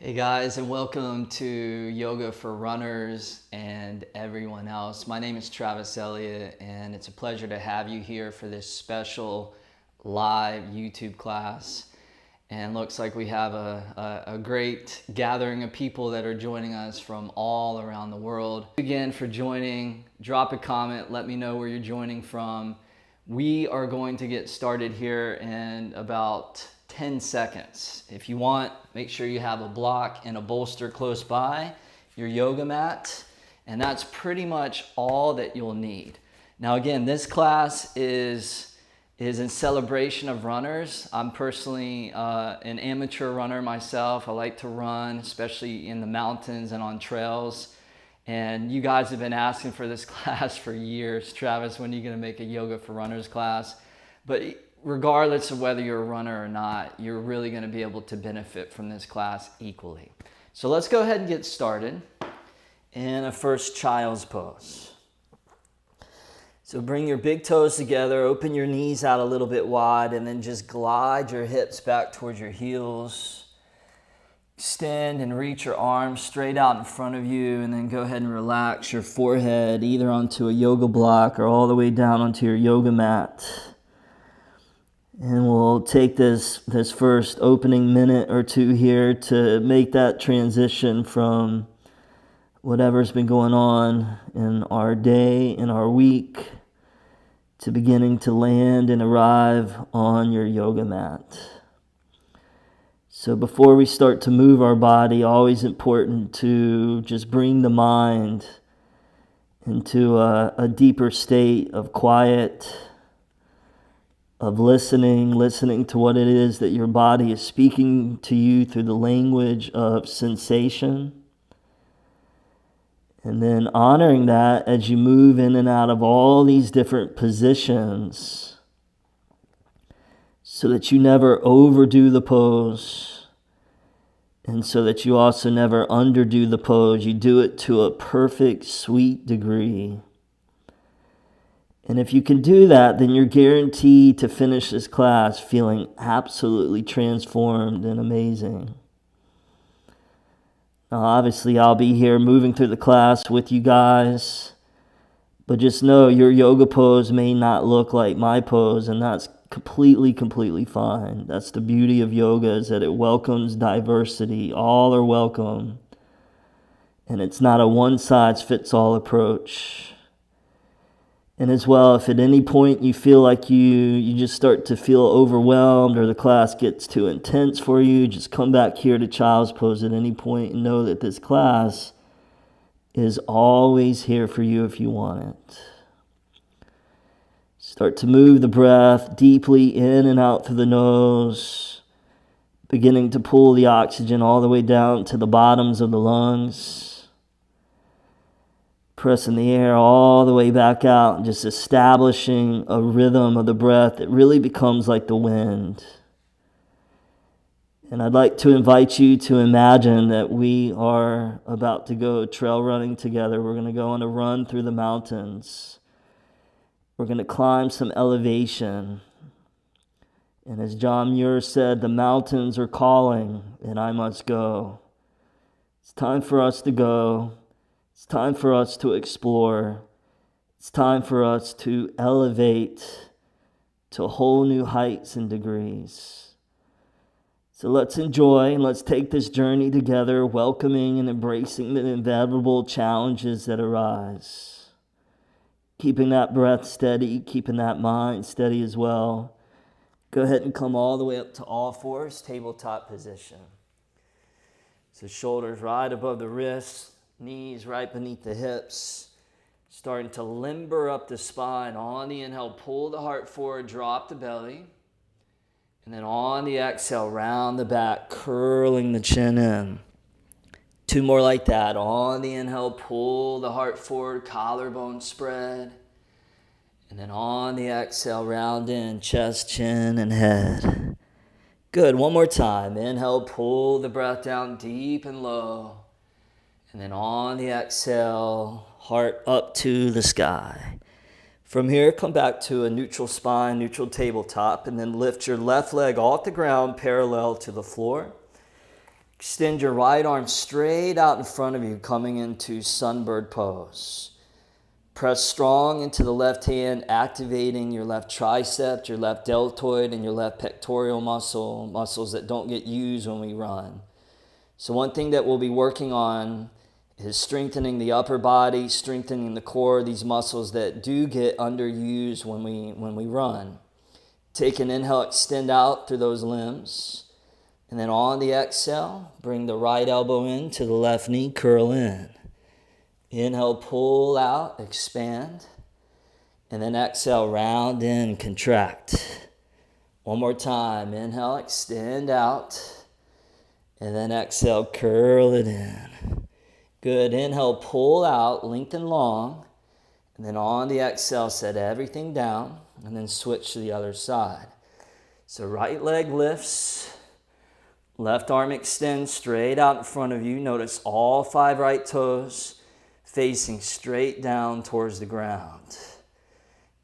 Hey guys, and welcome to Yoga for Runners and everyone else. My name is Travis Eliot, and it's a pleasure to have you here for this special live YouTube class. And looks like we have a great gathering of people that are joining us from all around the world. Again, for joining, drop a comment, let me know where you're joining from. We are going to get started here in about 10 seconds. If you want, make sure you have a block and a bolster close by, your yoga mat, and that's pretty much all that you'll need. Now again, this class is in celebration of runners. I'm personally an amateur runner myself. I like to run, especially in the mountains and on trails. And you guys have been asking for this class for years. Travis, when are you going to make a Yoga for Runners class? But regardless of whether you're a runner or not, you're really going to be able to benefit from this class equally. So let's go ahead and get started in a first child's pose. So bring your big toes together, open your knees out a little bit wide, and then just glide your hips back towards your heels. Extend and reach your arms straight out in front of you, and then go ahead and relax your forehead either onto a yoga block or all the way down onto your yoga mat. And we'll take this first opening minute or two here to make that transition from whatever's been going on in our day, in our week, to beginning to land and arrive on your yoga mat. So before we start to move our body, always important to just bring the mind into a deeper state of quiet, of listening to what it is that your body is speaking to you through the language of sensation. And then honoring that as you move in and out of all these different positions, so that you never overdo the pose, and so that you also never underdo the pose. You do it to a perfect, sweet degree. And if you can do that, then you're guaranteed to finish this class feeling absolutely transformed and amazing. Now, obviously, I'll be here moving through the class with you guys, but just know your yoga pose may not look like my pose, and that's completely fine. That's the beauty of yoga, is that it welcomes diversity. All are welcome. And it's not a one-size-fits-all approach. And as well, if at any point you feel like you just start to feel overwhelmed or the class gets too intense for you, just come back here to child's pose at any point and know that this class is always here for you if you want it. Start to move the breath deeply in and out through the nose, beginning to pull the oxygen all the way down to the bottoms of the lungs. Pressing the air all the way back out and just establishing a rhythm of the breath that really becomes like the wind. And I'd like to invite you to imagine that we are about to go trail running together. We're going to go on a run through the mountains. We're going to climb some elevation. And as John Muir said, the mountains are calling and I must go. It's time for us to go. It's time for us to explore. It's time for us to elevate to whole new heights and degrees. So let's enjoy and let's take this journey together, welcoming and embracing the inevitable challenges that arise. Keeping that breath steady, keeping that mind steady as well. Go ahead and come all the way up to all fours, tabletop position. So shoulders right above the wrists, knees right beneath the hips. Starting to limber up the spine. On the inhale, pull the heart forward, drop the belly. And then on the exhale, round the back, curling the chin in. Two more like that. On the inhale, pull the heart forward, collarbone spread. And then on the exhale, round in, chest, chin, and head. Good. One more time. Inhale, pull the breath down deep and low. And then on the exhale, heart up to the sky. From here, come back to a neutral spine, neutral tabletop, and then lift your left leg off the ground parallel to the floor. Extend your right arm straight out in front of you, coming into sunbird pose. Press strong into the left hand, activating your left tricep, your left deltoid, and your left pectoral muscles that don't get used when we run. So one thing that we'll be working on is strengthening the upper body, strengthening the core, these muscles that do get underused when we run. Take an inhale, extend out through those limbs. And then on the exhale, bring the right elbow in to the left knee, curl in. Inhale, pull out, expand. And then exhale, round in, contract. One more time. Inhale, extend out. And then exhale, curl it in. Good. Inhale, pull out, lengthen long. And then on the exhale, set everything down. And then switch to the other side. So right leg lifts. Left arm extends straight out in front of you. Notice all 5 right toes facing straight down towards the ground.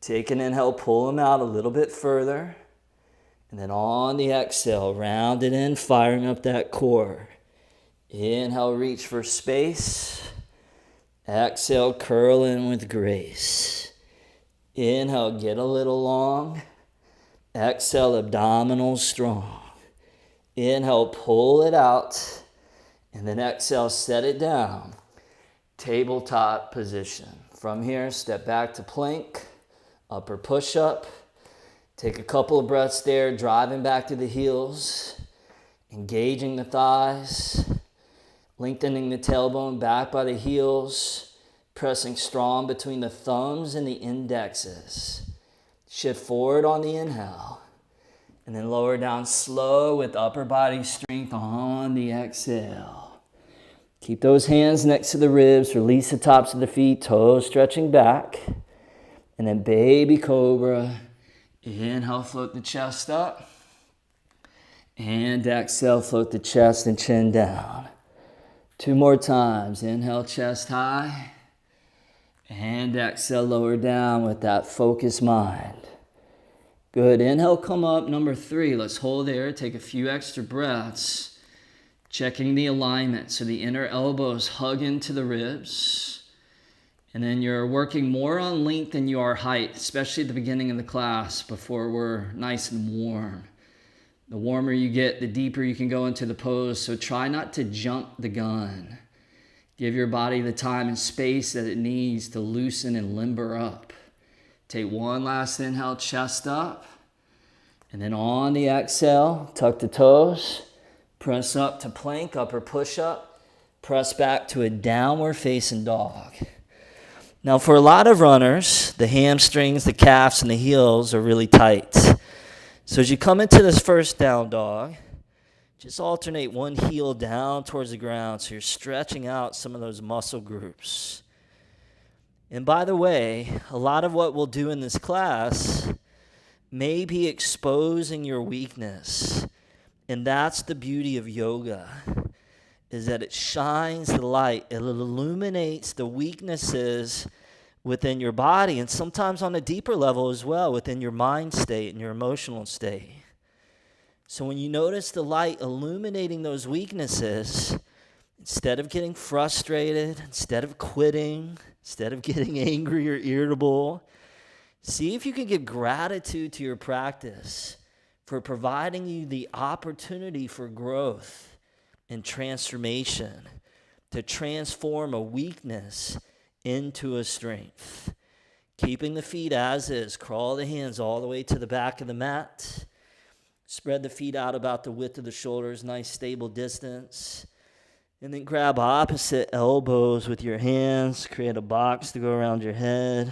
Take an inhale, pull them out a little bit further. And then on the exhale, round it in, firing up that core. Inhale, reach for space. Exhale, curl in with grace. Inhale, get a little long. Exhale, abdominals strong. Inhale, pull it out. And then exhale, set it down. Tabletop position. From here, step back to plank, upper push-up. Take a couple of breaths there, driving back to the heels, engaging the thighs, lengthening the tailbone back by the heels, pressing strong between the thumbs and the indexes. Shift forward on the inhale, and then lower down slow with upper body strength on the exhale. Keep those hands next to the ribs, release the tops of the feet, toes stretching back, and then baby cobra. Inhale, float the chest up. And exhale, float the chest and chin down. 2 more times. Inhale, chest high. And exhale, lower down with that focused mind. Good. Inhale, come up. Number 3. Let's hold there. Take a few extra breaths. Checking the alignment. So the inner elbows hug into the ribs. And then you're working more on length than you are height, especially at the beginning of the class before we're nice and warm. The warmer you get, the deeper you can go into the pose. So try not to jump the gun. Give your body the time and space that it needs to loosen and limber up. Take one last inhale, chest up. And then on the exhale, tuck the toes. Press up to plank, upper push-up. Press back to a downward facing dog. Now, for a lot of runners, the hamstrings, the calves, and the heels are really tight. So as you come into this first down dog, just alternate one heel down towards the ground so you're stretching out some of those muscle groups. And by the way, a lot of what we'll do in this class may be exposing your weakness. And that's the beauty of yoga, is that it shines the light. It illuminates the weaknesses within your body, and sometimes on a deeper level as well, within your mind state and your emotional state. So when you notice the light illuminating those weaknesses, instead of getting frustrated, instead of quitting, instead of getting angry or irritable, see if you can give gratitude to your practice for providing you the opportunity for growth and transformation, to transform a weakness into a strength. Keeping the feet as is. Crawl the hands all the way to the back of the mat. Spread the feet out about the width of the shoulders, nice stable distance. And then grab opposite elbows with your hands. Create a box to go around your head.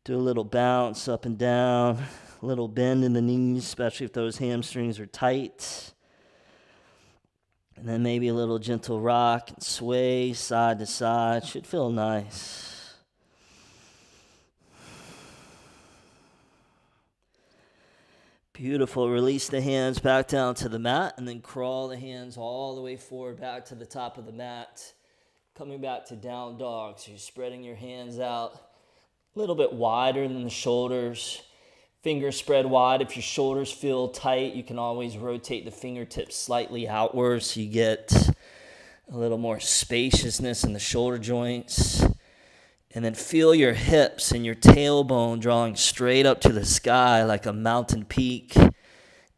Do a little bounce up and down. A little bend in the knees, especially if those hamstrings are tight. And then maybe a little gentle rock and sway side to side. Should feel nice. Beautiful. Release the hands back down to the mat and then crawl the hands all the way forward back to the top of the mat. Coming back to down dog. So you're spreading your hands out a little bit wider than the shoulders. Fingers spread wide. If your shoulders feel tight, you can always rotate the fingertips slightly outward so you get a little more spaciousness in the shoulder joints. And then feel your hips and your tailbone drawing straight up to the sky like a mountain peak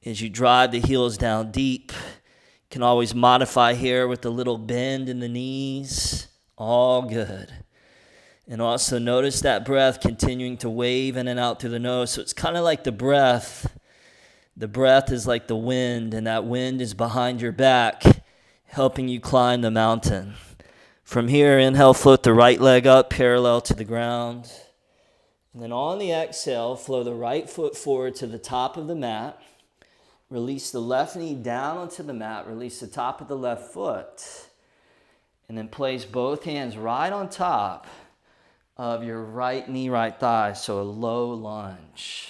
as you drive the heels down deep. You can always modify here with a little bend in the knees. All good. And also notice that breath continuing to wave in and out through the nose. So it's kind of like the breath. The breath is like the wind, and that wind is behind your back, helping you climb the mountain. From here, inhale, float the right leg up parallel to the ground. And then on the exhale, flow the right foot forward to the top of the mat. Release the left knee down onto the mat. Release the top of the left foot. And then place both hands right on top of your right knee, right thigh. So a low lunge.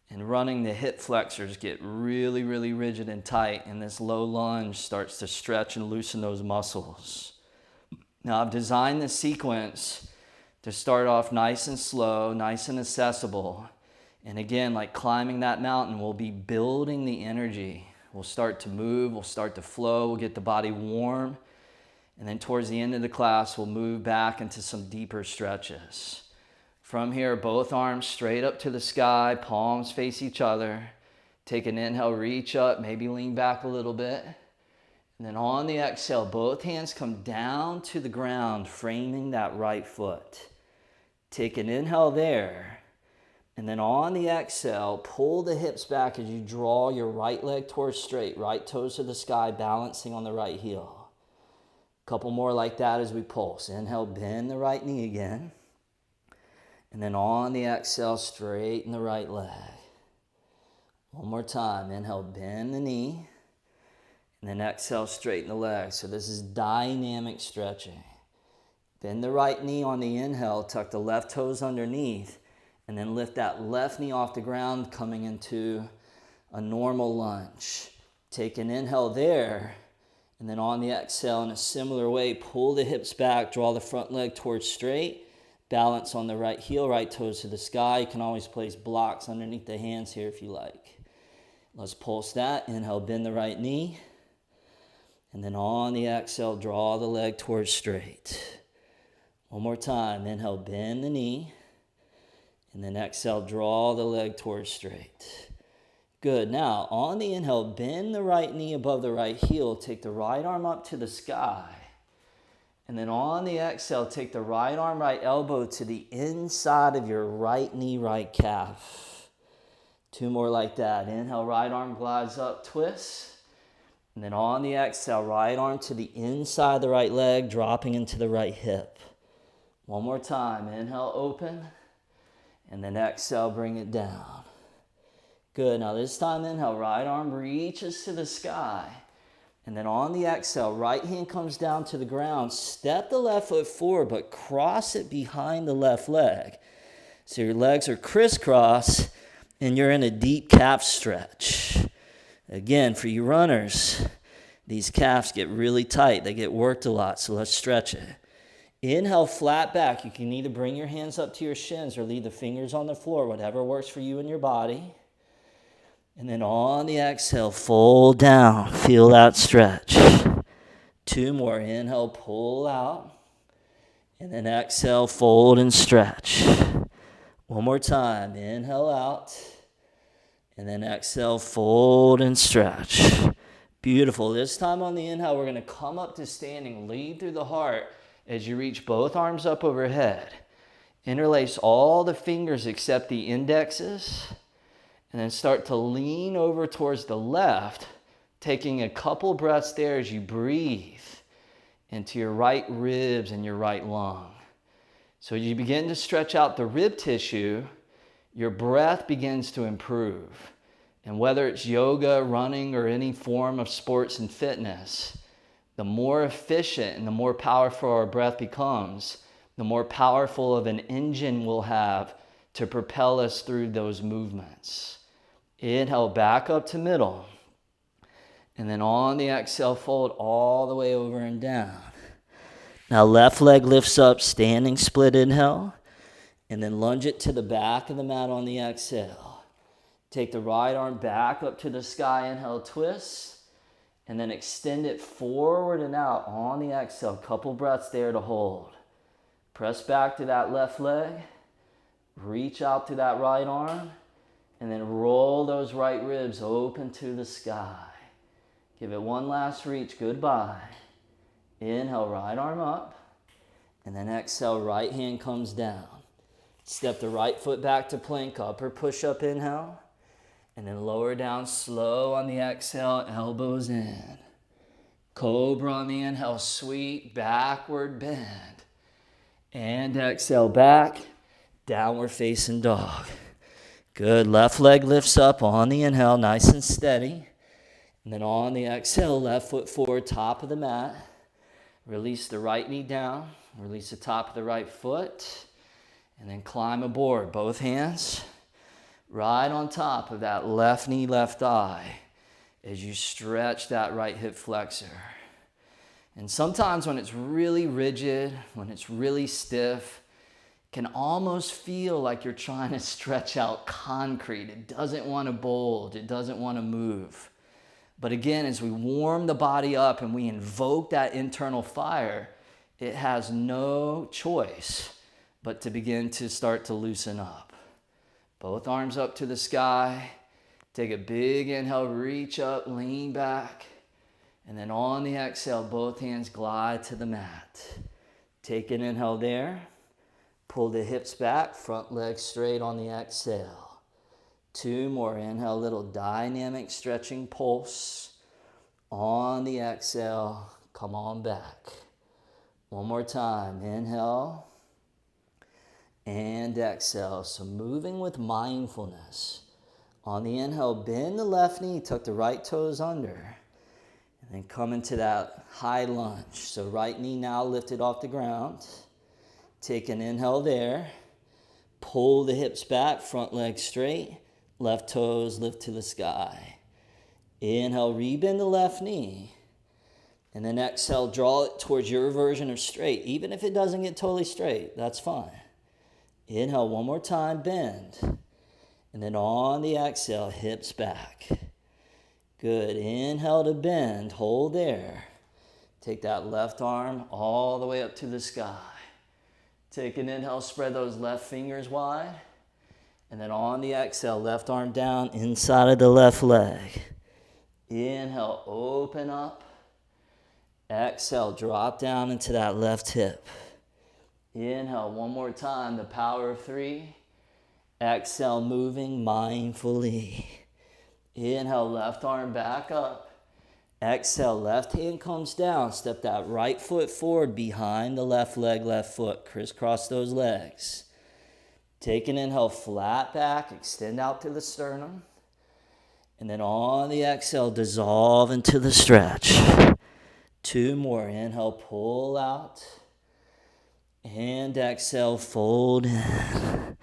And running the hip flexors get really, really rigid and tight. And this low lunge starts to stretch and loosen those muscles. Now, I've designed this sequence to start off nice and slow, nice and accessible. And again, like climbing that mountain, we'll be building the energy. We'll start to move, we'll start to flow, we'll get the body warm. And then towards the end of the class, we'll move back into some deeper stretches. From here, both arms straight up to the sky, palms face each other. Take an inhale, reach up, maybe lean back a little bit. And then on the exhale, both hands come down to the ground, framing that right foot. Take an inhale there. And then on the exhale, pull the hips back as you draw your right leg towards straight, right toes to the sky, balancing on the right heel. A couple more like that as we pulse. Inhale, bend the right knee again. And then on the exhale, straighten the right leg. One more time. Inhale, bend the knee. And then exhale, straighten the leg. So this is dynamic stretching. Bend the right knee on the inhale, tuck the left toes underneath, and then lift that left knee off the ground, coming into a normal lunge. Take an inhale there, and then on the exhale, in a similar way, pull the hips back, draw the front leg towards straight, balance on the right heel, right toes to the sky. You can always place blocks underneath the hands here if you like. Let's pulse that. Inhale, bend the right knee. And then on the exhale, draw the leg towards straight. One more time. Inhale, bend the knee. And then exhale, draw the leg towards straight. Good. Now, on the inhale, bend the right knee above the right heel. Take the right arm up to the sky. And then on the exhale, take the right arm, right elbow to the inside of your right knee, right calf. Two more like that. Inhale, right arm glides up, twist. And then on the exhale, right arm to the inside of the right leg, dropping into the right hip. One more time. Inhale, open. And then exhale, bring it down. Good. Now this time, inhale, right arm reaches to the sky. And then on the exhale, right hand comes down to the ground. Step the left foot forward, but cross it behind the left leg. So your legs are crisscross, and you're in a deep calf stretch. Again, for you runners, these calves get really tight. They get worked a lot, so let's stretch it. Inhale, flat back. You can either bring your hands up to your shins or leave the fingers on the floor, whatever works for you and your body. And then on the exhale, fold down. Feel that stretch. Two more. Inhale, pull out. And then exhale, fold and stretch. One more time. Inhale out. And then exhale, fold and stretch. Beautiful. This time on the inhale, we're going to come up to standing. Lead through the heart as you reach both arms up overhead. Interlace all the fingers except the indexes. And then start to lean over towards the left, taking a couple breaths there as you breathe into your right ribs and your right lung. So as you begin to stretch out the rib tissue, your breath begins to improve. And whether it's yoga, running, or any form of sports and fitness, the more efficient and the more powerful our breath becomes, the more powerful of an engine we'll have to propel us through those movements. Inhale, back up to middle. And then on the exhale, fold all the way over and down. Now left leg lifts up, standing split inhale. And then lunge it to the back of the mat on the exhale. Take the right arm back up to the sky, inhale, twist, and then extend it forward and out on the exhale. Couple breaths there to hold. Press back to that left leg, reach out to that right arm, and then roll those right ribs open to the sky. Give it one last reach, goodbye. Inhale, right arm up, and then exhale, right hand comes down. Step the right foot back to plank, upper push-up, inhale, and then lower down slow on the exhale, elbows in. Cobra on the inhale, sweet backward bend. And exhale back, downward facing dog. Good, left leg lifts up on the inhale, nice and steady. And then on the exhale, left foot forward, top of the mat. Release the right knee down, release the top of the right foot, and then climb aboard, both hands right on top of that left knee, left thigh as you stretch that right hip flexor. And sometimes when it's really rigid, when it's really stiff, it can almost feel like you're trying to stretch out concrete. It doesn't want to bulge, it doesn't want to move. But again, as we warm the body up and we invoke that internal fire, it has no choice but to begin to start to loosen up. Both arms up to the sky. Take a big inhale, reach up, lean back. And then on the exhale, both hands glide to the mat. Take an inhale there. Pull the hips back, front leg straight on the exhale. 2 more. Inhale, little dynamic stretching pulse. On the exhale, come on back. One more time. Inhale and exhale. So moving with mindfulness. On the inhale, bend the left knee, tuck the right toes under. And then come into that high lunge. So right knee now lifted off the ground. Take an inhale there. Pull the hips back, front leg straight. Left toes lift to the sky. Inhale, rebend the left knee. And then exhale, draw it towards your version of straight. Even if it doesn't get totally straight, that's fine. Inhale, one more time, bend. And then on the exhale, hips back. Good. Inhale to bend. Hold there. Take that left arm all the way up to the sky. Take an inhale, spread those left fingers wide. And then on the exhale, left arm down inside of the left leg. Inhale, open up. Exhale, drop down into that left hip. Inhale, one more time, the power of 3. Exhale, moving mindfully. Inhale, left arm back up. Exhale, left hand comes down. Step that right foot forward behind the left leg, left foot. Crisscross those legs. Take an inhale, flat back, extend out to the sternum. And then on the exhale, dissolve into the stretch. 2 more. Inhale, pull out. And exhale, fold in.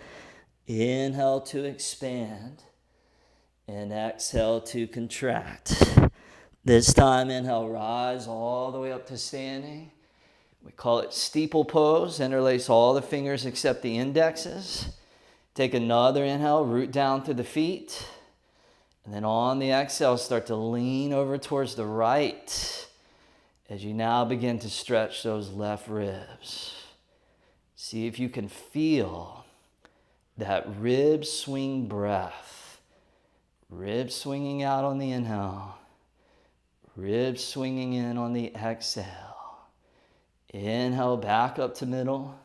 Inhale to expand. And exhale to contract. This time, inhale, rise all the way up to standing. We call it steeple pose. Interlace all the fingers except the indexes. Take another inhale, root down through the feet. And then on the exhale, start to lean over towards the right as you now begin to stretch those left ribs. See if you can feel that rib swing breath. Ribs swinging out on the inhale. Ribs swinging in on the exhale. Inhale, back up to middle.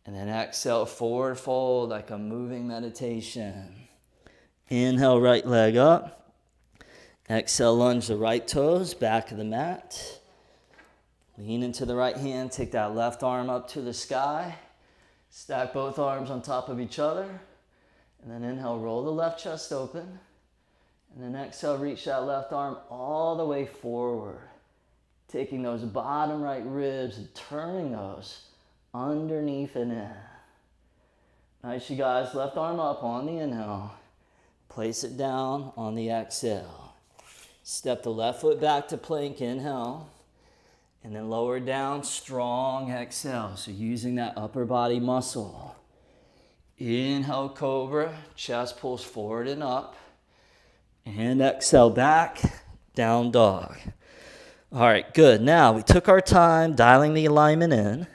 And then exhale, forward fold like a moving meditation. Inhale, right leg up. Exhale, lunge the right toes, back of the mat. Lean into the right hand, take that left arm up to the sky. Stack both arms on top of each other. And then inhale, roll the left chest open. And then exhale, reach that left arm all the way forward. Taking those bottom right ribs and turning those underneath and in. Nice, you guys. Left arm up on the inhale. Place it down on the exhale. Step the left foot back to plank, inhale. And then lower down, strong exhale. So using that upper body muscle. Inhale, Cobra. Chest pulls forward and up. And exhale, back, down dog. All right, good. Now, we took our time dialing the alignment in.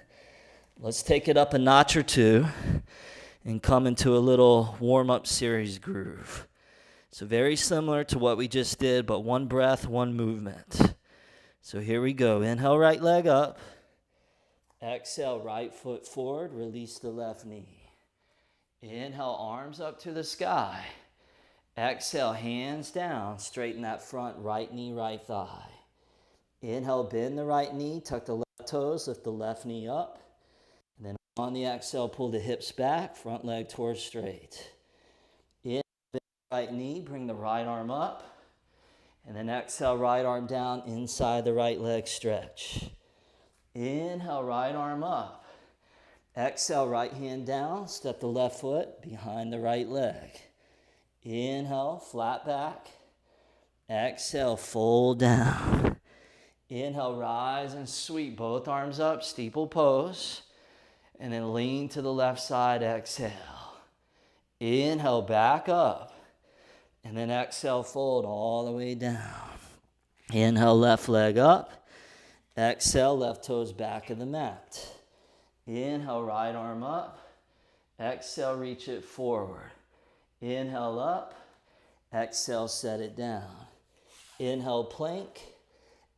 Let's take it up a notch or two and come into a little warm-up series groove. So very similar to what we just did, but one breath, one movement. So here we go. Inhale, right leg up. Exhale, right foot forward. Release the left knee. Inhale, arms up to the sky. Exhale, hands down. Straighten that front right knee, right thigh. Inhale, bend the right knee. Tuck the left toes. Lift the left knee up. And then on the exhale, pull the hips back. Front leg towards straight. Inhale, bend the right knee. Bring the right arm up. And then exhale, right arm down. Inside the right leg, stretch. Inhale, right arm up. Exhale, right hand down. Step the left foot behind the right leg. Inhale, flat back. Exhale, fold down. Inhale, rise and sweep both arms up, steeple pose. And then lean to the left side, exhale. Inhale, back up. And then exhale, fold all the way down. Inhale, left leg up. Exhale, left toes back of the mat. Inhale, right arm up. Exhale, reach it forward. Inhale up. Exhale, set it down. Inhale, plank.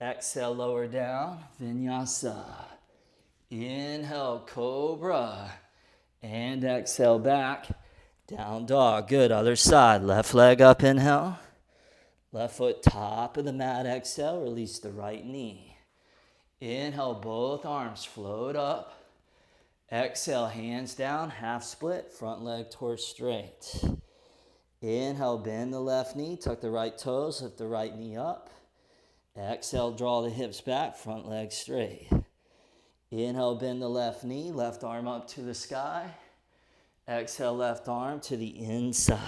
Exhale, lower down. Vinyasa. Inhale, Cobra. And exhale, back. Down dog. Good. Other side. Left leg up. Inhale. Left foot top of the mat. Exhale. Release the right knee. Inhale, both arms float up. Exhale, hands down, half split, front leg towards straight. Inhale, bend the left knee, tuck the right toes, lift the right knee up. Exhale, draw the hips back, front leg straight. Inhale, bend the left knee, left arm up to the sky. Exhale, left arm to the inside.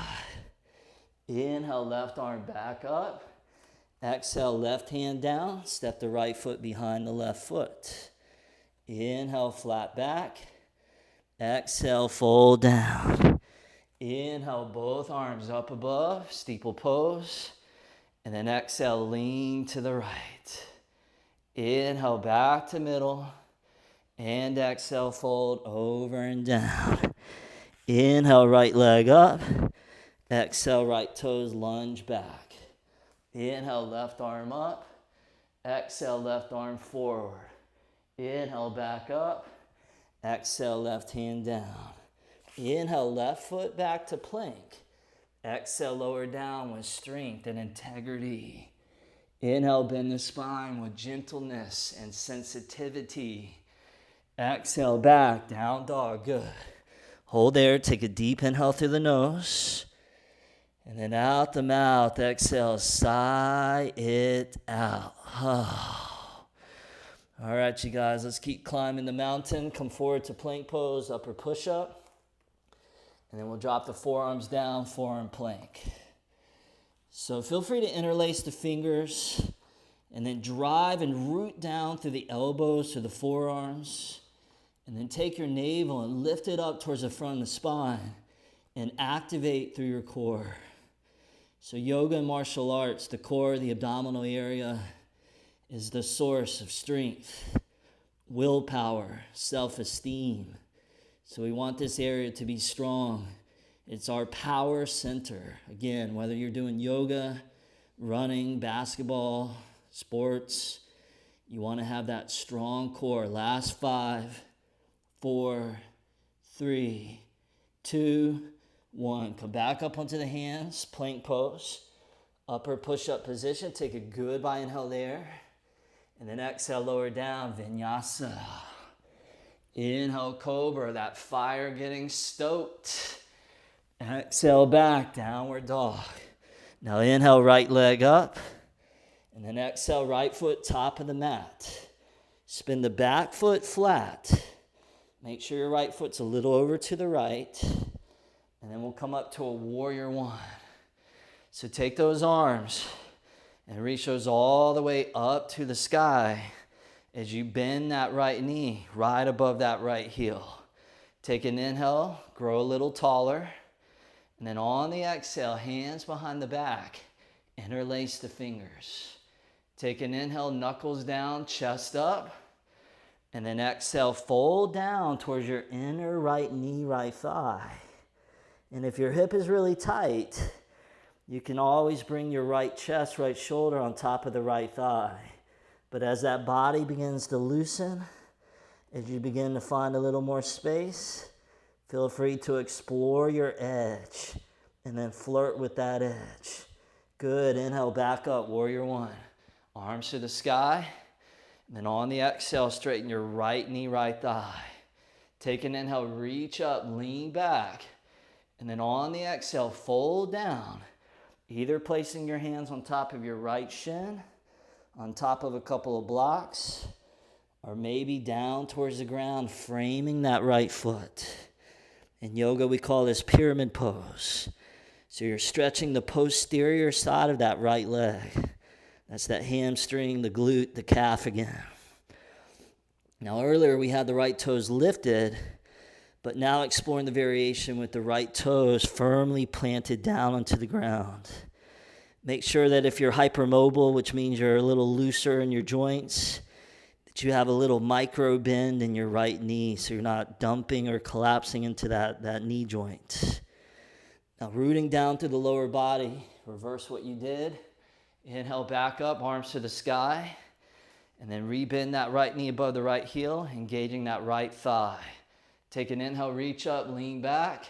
Inhale, left arm back up. Exhale, left hand down, step the right foot behind the left foot. Inhale, flat back. Exhale, fold down. Inhale, both arms up above, steeple pose. And then exhale, lean to the right. Inhale, back to middle. And exhale, fold over and down. Inhale, right leg up. Exhale, right toes lunge back. Inhale, left arm up. Exhale, left arm forward. Inhale, back up. Exhale, left hand down. Inhale, left foot back to plank. Exhale, lower down with strength and integrity. Inhale, bend the spine with gentleness and sensitivity. Exhale, back, down dog, good. Hold there, take a deep inhale through the nose. And then out the mouth, exhale, sigh it out. All right, you guys, let's keep climbing the mountain. Come forward to plank pose, upper push-up. And then we'll drop the forearms down, forearm plank. So feel free to interlace the fingers and then drive and root down through the elbows to the forearms. And then take your navel and lift it up towards the front of the spine and activate through your core. So yoga and martial arts, the core, the abdominal area, is the source of strength, willpower, self-esteem. So we want this area to be strong. It's our power center. Again, whether you're doing yoga, running, basketball, sports, you want to have that strong core. Last 5, 4, 3, 2, 1. Come back up onto the hands, plank pose. Upper push-up position. Take a goodbye inhale there. And then exhale, lower down, vinyasa. Inhale, Cobra, that fire getting stoked. Exhale, back, downward dog. Now inhale, right leg up. And then exhale, right foot top of the mat. Spin the back foot flat. Make sure your right foot's a little over to the right. And then we'll come up to a warrior one. So take those arms and reach those all the way up to the sky as you bend that right knee right above that right heel. Take an inhale, grow a little taller. And then on the exhale, hands behind the back, interlace the fingers. Take an inhale, knuckles down, chest up. And then exhale, fold down towards your inner right knee, right thigh. And if your hip is really tight, you can always bring your right chest, right shoulder on top of the right thigh. But as that body begins to loosen, as you begin to find a little more space, feel free to explore your edge and then flirt with that edge. Good. Inhale, back up, warrior one. Arms to the sky. And then on the exhale, straighten your right knee, right thigh. Take an inhale, reach up, lean back. And then on the exhale, fold down. Either placing your hands on top of your right shin, on top of a couple of blocks, or maybe down towards the ground, framing that right foot. In yoga, we call this pyramid pose. So you're stretching the posterior side of that right leg. That's that hamstring, the glute, the calf again. Now earlier we had the right toes lifted, but now exploring the variation with the right toes firmly planted down onto the ground. Make sure that if you're hypermobile, which means you're a little looser in your joints, that you have a little micro bend in your right knee so you're not dumping or collapsing into that knee joint. Now rooting down through the lower body, reverse what you did. Inhale, back up, arms to the sky. And then rebend that right knee above the right heel, engaging that right thigh. Take an inhale, reach up, lean back.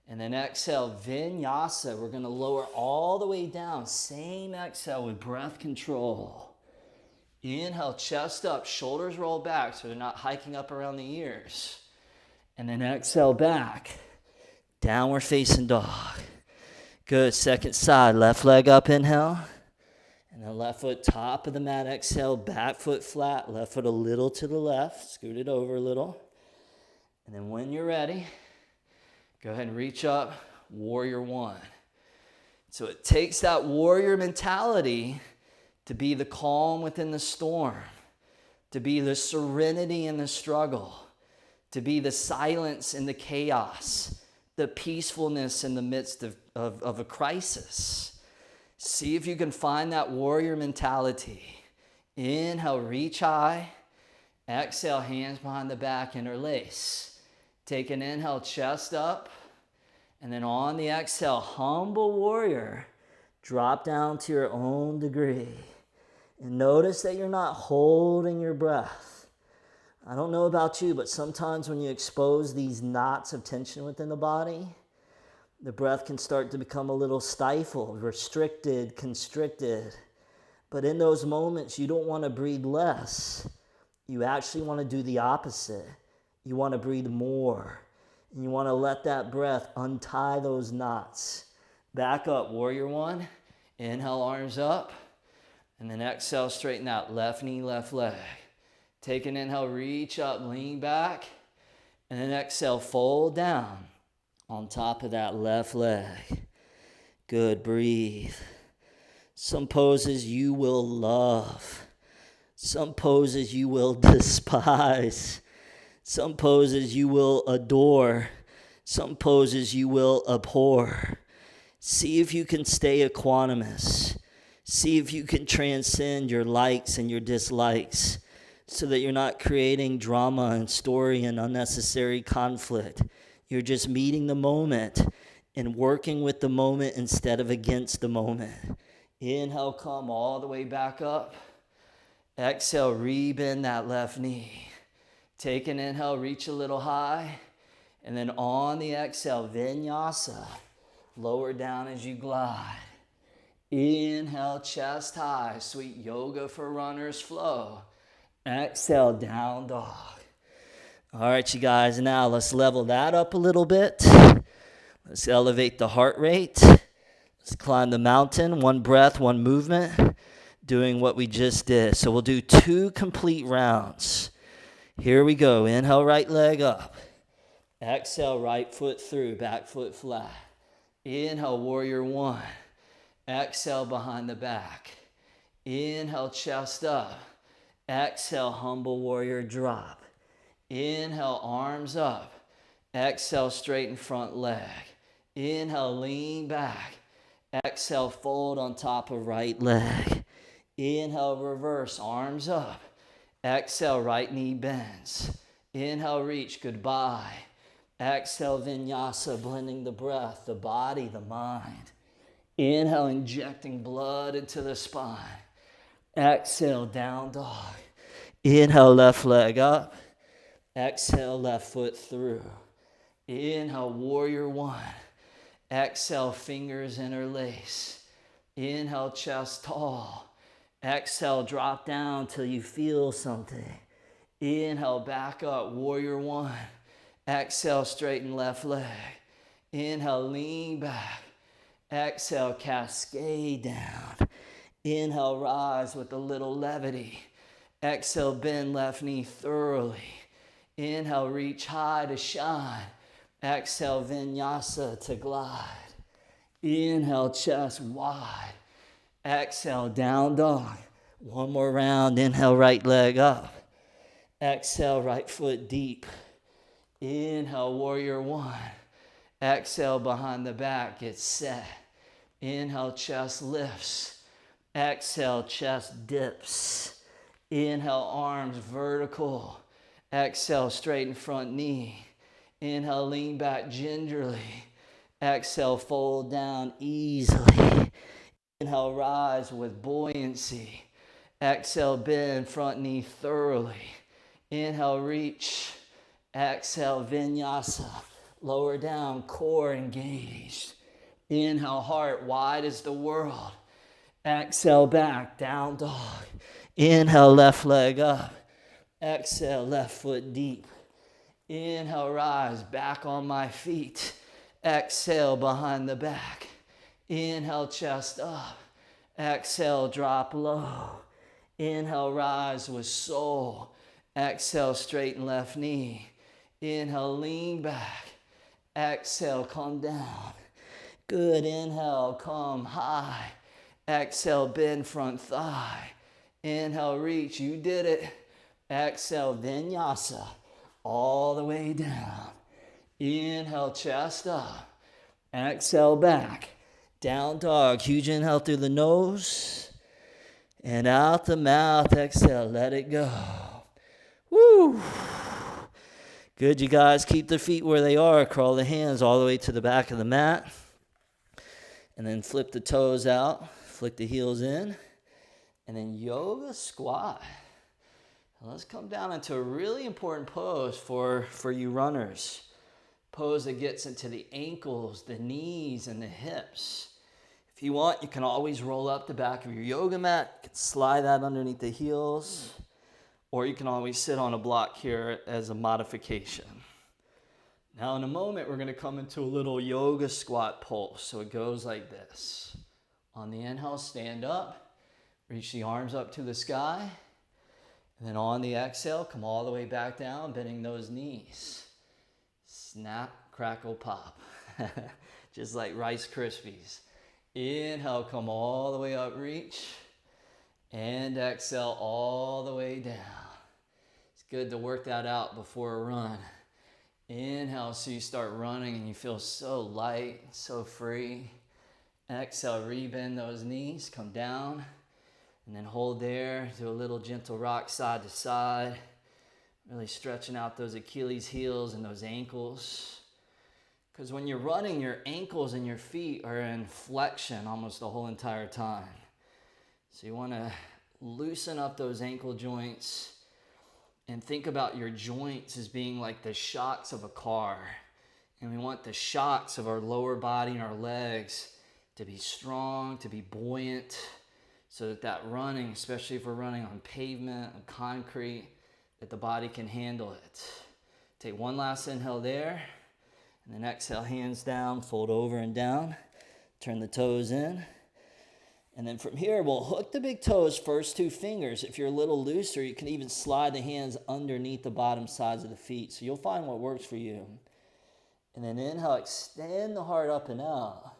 And then exhale, vinyasa. We're going to lower all the way down. Same exhale with breath control. Inhale, chest up, shoulders roll back so they're not hiking up around the ears. And then exhale back. Downward facing dog. Good. Second side, left leg up, inhale. And then left foot top of the mat, exhale, back foot flat, left foot a little to the left, scoot it over a little. And then when you're ready, go ahead and reach up, warrior one. So it takes that warrior mentality to be the calm within the storm, to be the serenity in the struggle, to be the silence in the chaos, the peacefulness in the midst of a crisis. See if you can find that warrior mentality. Inhale, reach high. Exhale, hands behind the back, interlace. Take an inhale, chest up. And then on the exhale, humble warrior. Drop down to your own degree. And notice that you're not holding your breath. I don't know about you, but sometimes when you expose these knots of tension within the body, the breath can start to become a little stifled, restricted, constricted. But in those moments, you don't want to breathe less. You actually want to do the opposite. You want to breathe more. And you want to let that breath untie those knots. Back up, warrior one. Inhale, arms up. And then exhale, straighten out. Left knee, left leg. Take an inhale, reach up, lean back. And then exhale, fold down. On top of that left leg. Good, breathe. Some poses you will love. Some poses you will despise. Some poses you will adore. Some poses you will abhor. See if you can stay equanimous. See if you can transcend your likes and your dislikes so that you're not creating drama and story and unnecessary conflict. You're just meeting the moment and working with the moment instead of against the moment. Inhale, come all the way back up. Exhale, rebend that left knee. Take an inhale, reach a little high. And then on the exhale, vinyasa. Lower down as you glide. Inhale, chest high. Sweet yoga for runners flow. Exhale, down dog. All right, you guys, now let's level that up a little bit. Let's elevate the heart rate. Let's climb the mountain, one breath, one movement, doing what we just did. So we'll do 2 complete rounds. Here we go. Inhale, right leg up. Exhale, right foot through, back foot flat. Inhale, warrior one. Exhale, behind the back. Inhale, chest up. Exhale, humble warrior drop. Inhale, arms up. Exhale, straighten front leg. Inhale, lean back. Exhale, fold on top of right leg. Inhale, reverse, arms up. Exhale, right knee bends. Inhale, reach, goodbye. Exhale, vinyasa, blending the breath, the body, the mind. Inhale, injecting blood into the spine. Exhale, down dog. Inhale, left leg up. Exhale, left foot through. Inhale, warrior one. Exhale, fingers interlace. Inhale, chest tall. Exhale, drop down till you feel something. Inhale, back up, warrior one. Exhale, straighten left leg. Inhale, lean back. Exhale, cascade down. Inhale, rise with a little levity. Exhale, bend left knee thoroughly. Inhale, reach high to shine. Exhale, vinyasa to glide. Inhale, chest wide. Exhale, down dog. One more round. Inhale, right leg up. Exhale, right foot deep. Inhale, warrior one. Exhale, behind the back, get set. Inhale, chest lifts. Exhale, chest dips. Inhale, arms vertical. Exhale, straighten front knee. Inhale, lean back gingerly. Exhale, fold down easily. Inhale, rise with buoyancy. Exhale, bend front knee thoroughly. Inhale, reach. Exhale, vinyasa. Lower down, core engaged. Inhale, heart wide as the world. Exhale, back, down dog. Inhale, left leg up. Exhale, left foot deep. Inhale, rise, back on my feet. Exhale, behind the back. Inhale, chest up. Exhale, drop low. Inhale, rise with soul. Exhale, straighten left knee. Inhale, lean back. Exhale, come down. Good. Inhale, come high. Exhale, bend front thigh. Inhale, reach. You did it. Exhale, vinyasa. All the way down. Inhale, chest up. Exhale, back. Down dog. Huge inhale through the nose. And out the mouth. Exhale, let it go. Woo! Good, you guys. Keep the feet where they are. Crawl the hands all the way to the back of the mat. And then flip the toes out. Flick the heels in. And then yoga squat. Now let's come down into a really important pose for you runners. Pose that gets into the ankles, the knees, and the hips. If you want, you can always roll up the back of your yoga mat. You can slide that underneath the heels. Or you can always sit on a block here as a modification. Now in a moment, we're going to come into a little yoga squat pulse. So it goes like this. On the inhale, stand up. Reach the arms up to the sky. And then on the exhale, come all the way back down, bending those knees. Snap, crackle, pop. Just like Rice Krispies. Inhale, come all the way up, reach. And exhale all the way down. It's good to work that out before a run. Inhale, so you start running and you feel so light, so free. Exhale, rebend those knees, come down. And then hold there, do a little gentle rock side to side. Really stretching out those Achilles heels and those ankles. Because when you're running, your ankles and your feet are in flexion almost the whole entire time. So you want to loosen up those ankle joints and think about your joints as being like the shocks of a car. And we want the shocks of our lower body and our legs to be strong, to be buoyant, so that running, especially if we're running on pavement, on concrete, that the body can handle it. Take one last inhale there, and then exhale, hands down, fold over and down. Turn the toes in. And then from here, we'll hook the big toes, first two fingers. If you're a little looser, you can even slide the hands underneath the bottom sides of the feet. So you'll find what works for you. And then inhale, extend the heart up and out.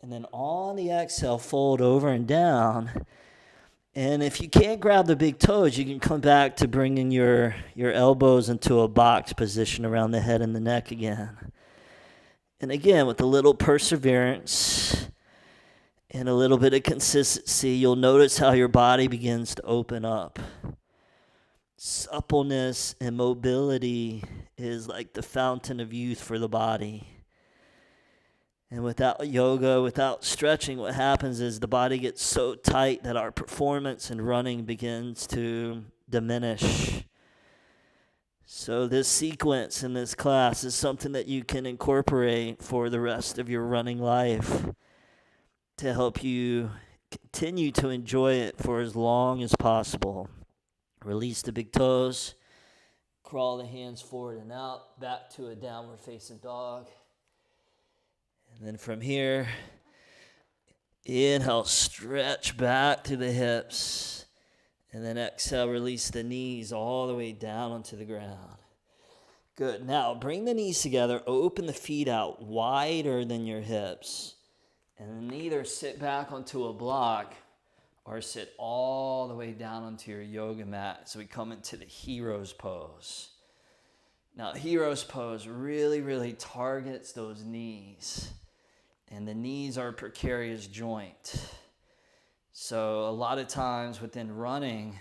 And then on the exhale, fold over and down. And if you can't grab the big toes, you can come back to bringing your elbows into a box position around the head and the neck again. And again, with a little perseverance and a little bit of consistency, you'll notice how your body begins to open up. Suppleness and mobility is like the fountain of youth for the body. And without yoga, without stretching, what happens is the body gets so tight that our performance in running begins to diminish. So this sequence in this class is something that you can incorporate for the rest of your running life to help you continue to enjoy it for as long as possible. Release the big toes. Crawl the hands forward and out, back to a downward facing dog. And then from here, inhale, stretch back to the hips. And then exhale, release the knees all the way down onto the ground. Good. Now, bring the knees together, open the feet out wider than your hips. And then either sit back onto a block or sit all the way down onto your yoga mat. So we come into the hero's pose. Now, hero's pose really, really targets those knees. And the knees are a precarious joint. So a lot of times within running,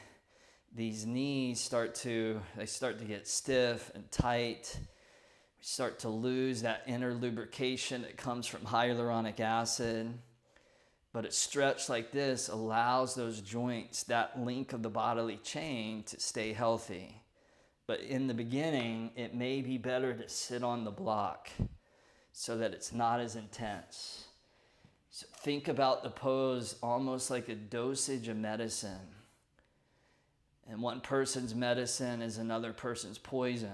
these knees start to get stiff and tight. We start to lose that inner lubrication that comes from hyaluronic acid. But a stretch like this allows those joints, that link of the bodily chain, to stay healthy. But in the beginning, it may be better to sit on the block so that it's not as intense. So think about the pose almost like a dosage of medicine. And one person's medicine is another person's poison.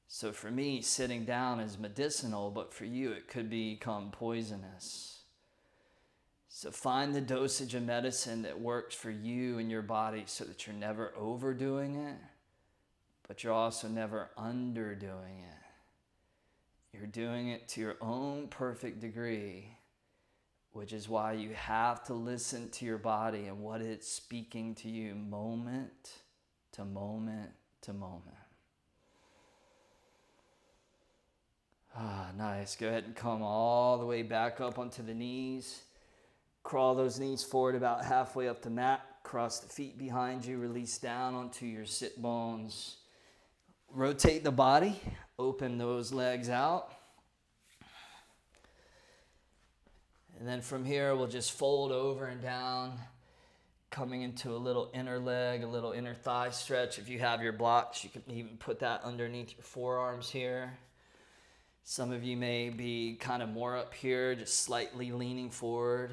So for me, sitting down is medicinal, but for you, it could become poisonous. So find the dosage of medicine that works for you and your body so that you're never overdoing it, but you're also never underdoing it. You're doing it to your own perfect degree, which is why you have to listen to your body and what it's speaking to you moment to moment to moment. Nice. Go ahead and come all the way back up onto the knees. Crawl those knees forward about halfway up the mat. Cross the feet behind you. Release down onto your sit bones. Rotate the body. Open those legs out. And then from here, we'll just fold over and down, coming into a little inner leg, a little inner thigh stretch. If you have your blocks, you can even put that underneath your forearms here. Some of you may be kind of more up here, just slightly leaning forward.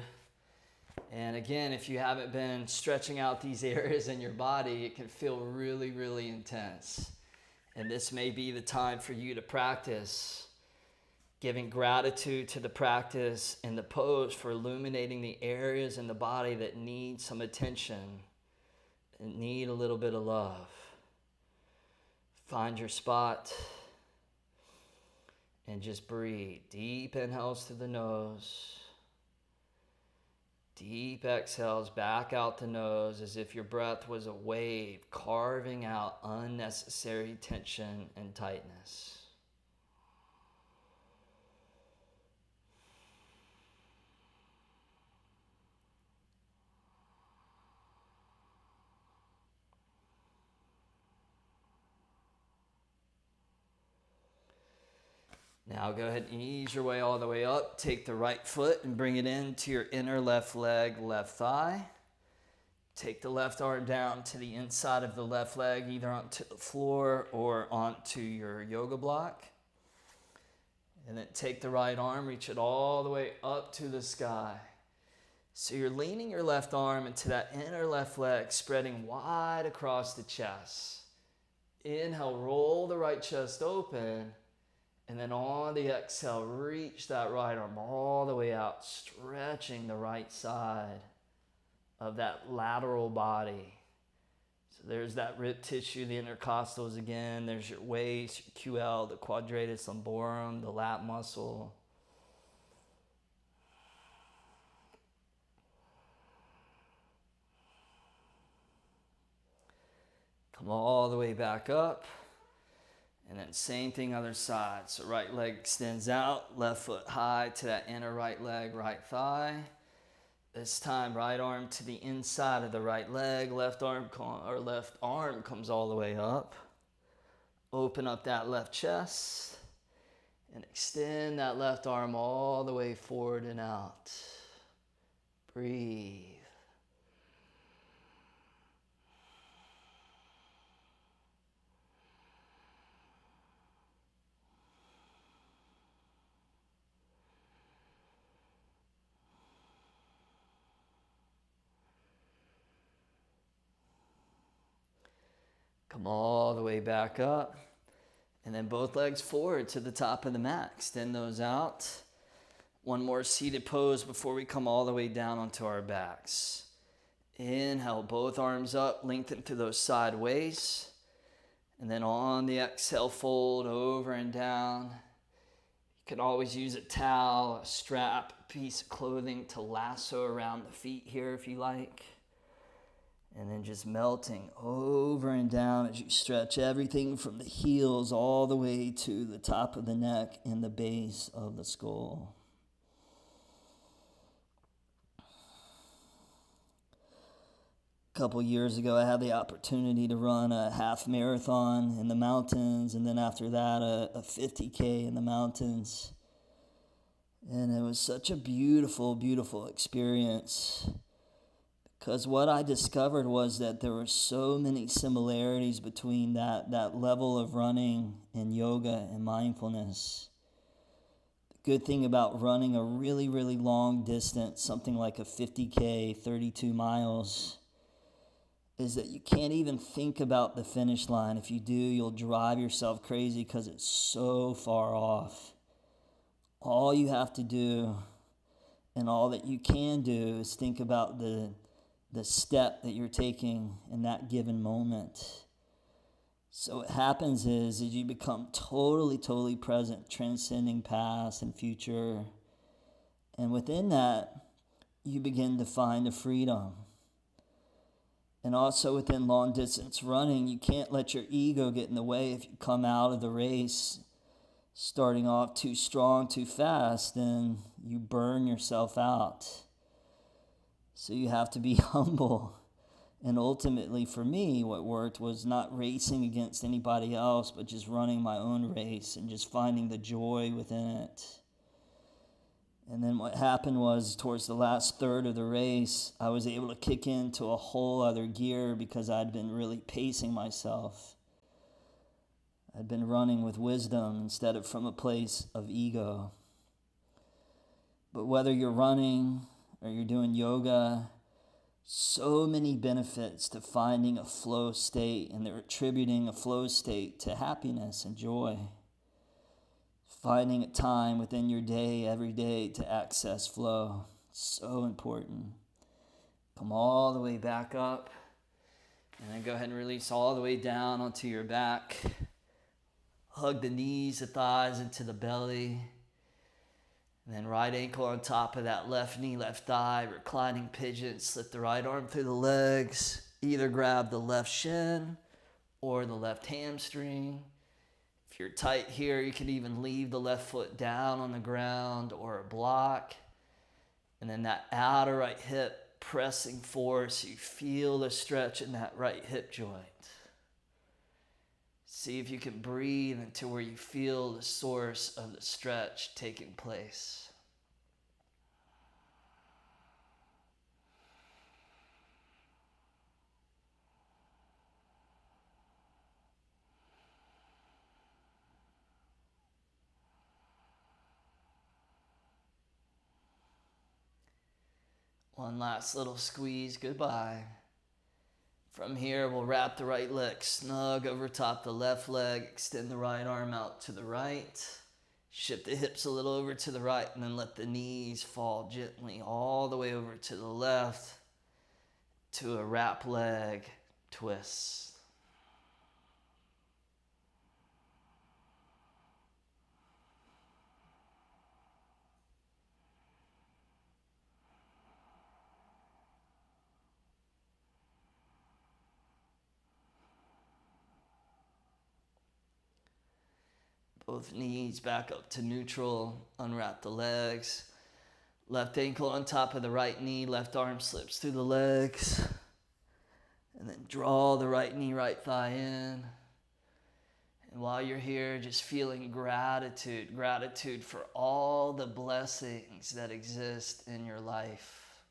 And again, if you haven't been stretching out these areas in your body, it can feel really, really intense. And this may be the time for you to practice giving gratitude to the practice and the pose for illuminating the areas in the body that need some attention and need a little bit of love. Find your spot and just breathe. Deep inhales through the nose. Deep exhales back out the nose as if your breath was a wave carving out unnecessary tension and tightness. Now go ahead and ease your way all the way up. Take the right foot and bring it into your inner left leg, left thigh. Take the left arm down to the inside of the left leg, either onto the floor or onto your yoga block. And then take the right arm, reach it all the way up to the sky. So you're leaning your left arm into that inner left leg, spreading wide across the chest. Inhale, roll the right chest open. And then on the exhale, reach that right arm all the way out, stretching the right side of that lateral body. So there's that rib tissue, the intercostals again. There's your waist, your QL, the quadratus lumborum, the lat muscle. Come all the way back up. And then same thing other side. So right leg extends out, left foot high to that inner right leg, right thigh. This time right arm to the inside of the right leg, left arm comes all the way up. Open up that left chest and extend that left arm all the way forward and out. Breathe. Come all the way back up. And then both legs forward to the top of the mat. Extend those out. One more seated pose before we come all the way down onto our backs. Inhale, both arms up, lengthen through those sideways. And then on the exhale, fold over and down. You can always use a towel, a strap, a piece of clothing to lasso around the feet here if you like. And then just melting over and down as you stretch everything from the heels all the way to the top of the neck and the base of the skull. A couple years ago, I had the opportunity to run a half marathon in the mountains, and then after that, a 50K in the mountains. And it was such a beautiful, beautiful experience. Because what I discovered was that there were so many similarities between that level of running and yoga and mindfulness. The good thing about running a really, really long distance, something like a 50K, 32 miles, is that you can't even think about the finish line. If you do, you'll drive yourself crazy because it's so far off. All you have to do, and all that you can do, is think about the step that you're taking in that given moment. So what happens is you become totally, totally present, transcending past and future. And within that, you begin to find a freedom. And also within long distance running, you can't let your ego get in the way. If you come out of the race starting off too strong, too fast, then you burn yourself out. So you have to be humble. And ultimately for me, what worked was not racing against anybody else, but just running my own race and just finding the joy within it. And then what happened was, towards the last third of the race, I was able to kick into a whole other gear because I'd been really pacing myself. I'd been running with wisdom instead of from a place of ego. But whether you're running or you're doing yoga, so many benefits to finding a flow state, and they're attributing a flow state to happiness and joy. Finding a time within your day, every day, to access flow. So important. Come all the way back up. And then go ahead and release all the way down onto your back. Hug the knees, the thighs into the belly. And then right ankle on top of that left knee, left thigh, reclining pigeon. Slip the right arm through the legs. Either grab the left shin or the left hamstring. If you're tight here, you can even leave the left foot down on the ground or a block. And then that outer right hip pressing forward so you feel the stretch in that right hip joint. See if you can breathe into where you feel the source of the stretch taking place. One last little squeeze, goodbye. From here, we'll wrap the right leg snug over top the left leg, extend the right arm out to the right, shift the hips a little over to the right, and then let the knees fall gently all the way over to the left to a wrap leg twist. Both knees back up to neutral. Unwrap the legs. Left ankle on top of the right knee. Left arm slips through the legs. And then draw the right knee, right thigh in. And while you're here, just feeling gratitude for all the blessings that exist in your life.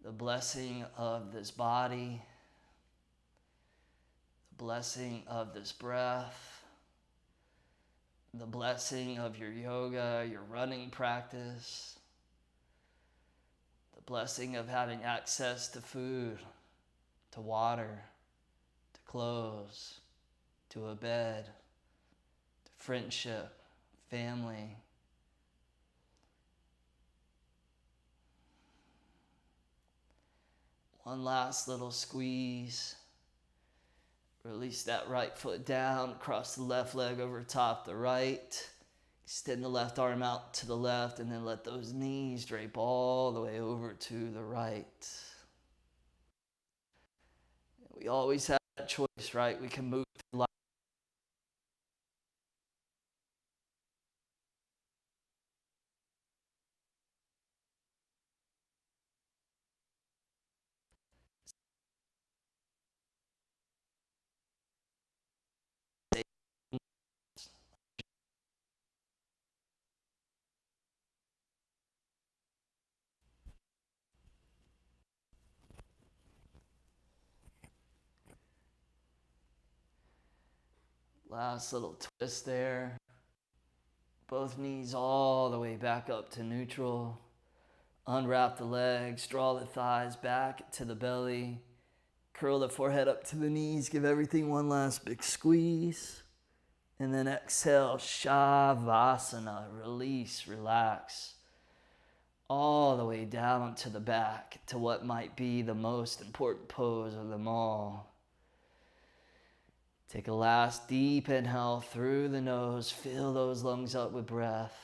The blessing of this body, the blessing of this breath, the blessing of your yoga, your running practice, the blessing of having access to food, to water, to clothes, to a bed, to friendship, family. One last little squeeze. Release that right foot down, cross the left leg over top the right. Extend the left arm out to the left, and then let those knees drape all the way over to the right. We always have that choice, right? We can move through life. Last little twist there. Both knees all the way back up to neutral. Unwrap the legs, draw the thighs back to the belly. Curl the forehead up to the knees. Give everything one last big squeeze. And then exhale, Shavasana. Release, relax. All the way down to the back to what might be the most important pose of them all. Take a last deep inhale through the nose. Fill those lungs up with breath.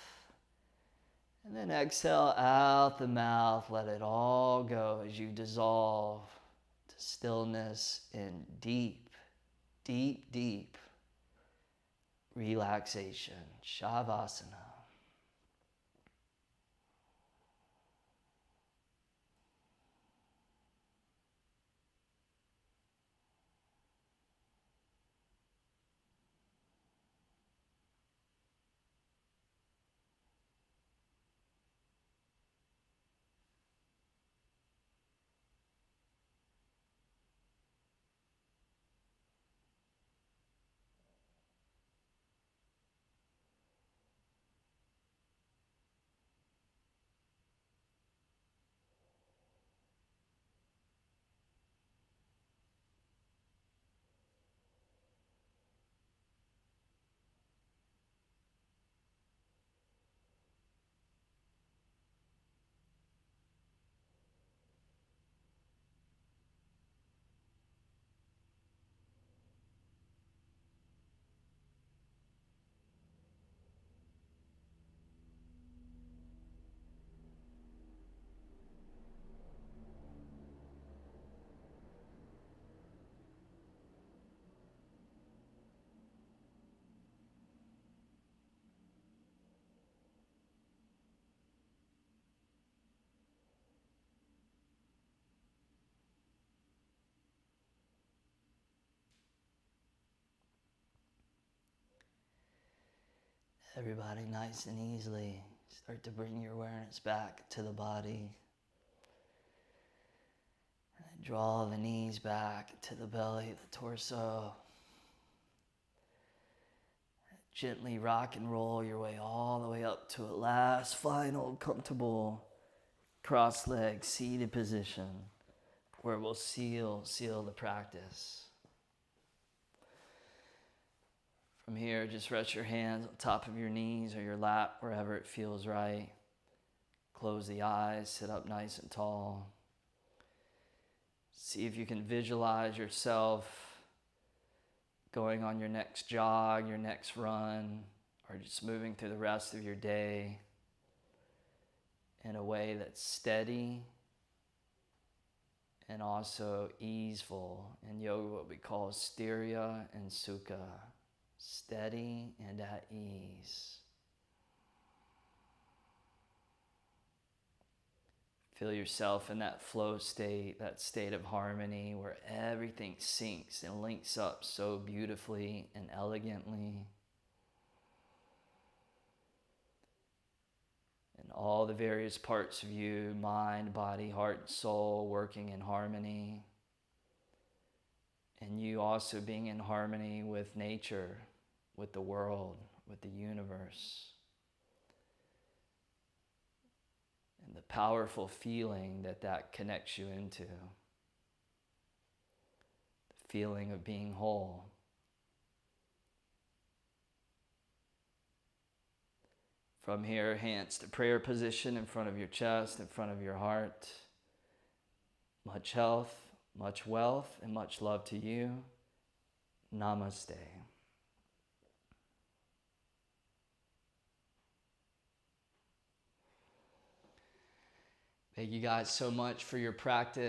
And then exhale out the mouth. Let it all go as you dissolve to stillness and deep, deep, deep relaxation. Shavasana. Everybody, nice and easily, start to bring your awareness back to the body. And draw the knees back to the belly, the torso. Gently rock and roll your way all the way up to a last, final, comfortable cross-legged seated position where we'll seal the practice. From here, just rest your hands on top of your knees or your lap, wherever it feels right. Close the eyes, sit up nice and tall. See if you can visualize yourself going on your next jog, your next run, or just moving through the rest of your day in a way that's steady and also easeful. In yoga, what we call sterya and sukha. steady and at ease. Feel yourself in that flow state, that state of harmony where everything syncs and links up so beautifully and elegantly. And all the various parts of you, mind, body, heart, and soul, working in harmony. And you also being in harmony with nature, with the world, with the universe. And the powerful feeling that connects you into. The feeling of being whole. From here, hands to prayer position in front of your chest, in front of your heart. Much health, much wealth, and much love to you. Namaste. Thank you guys so much for your practice.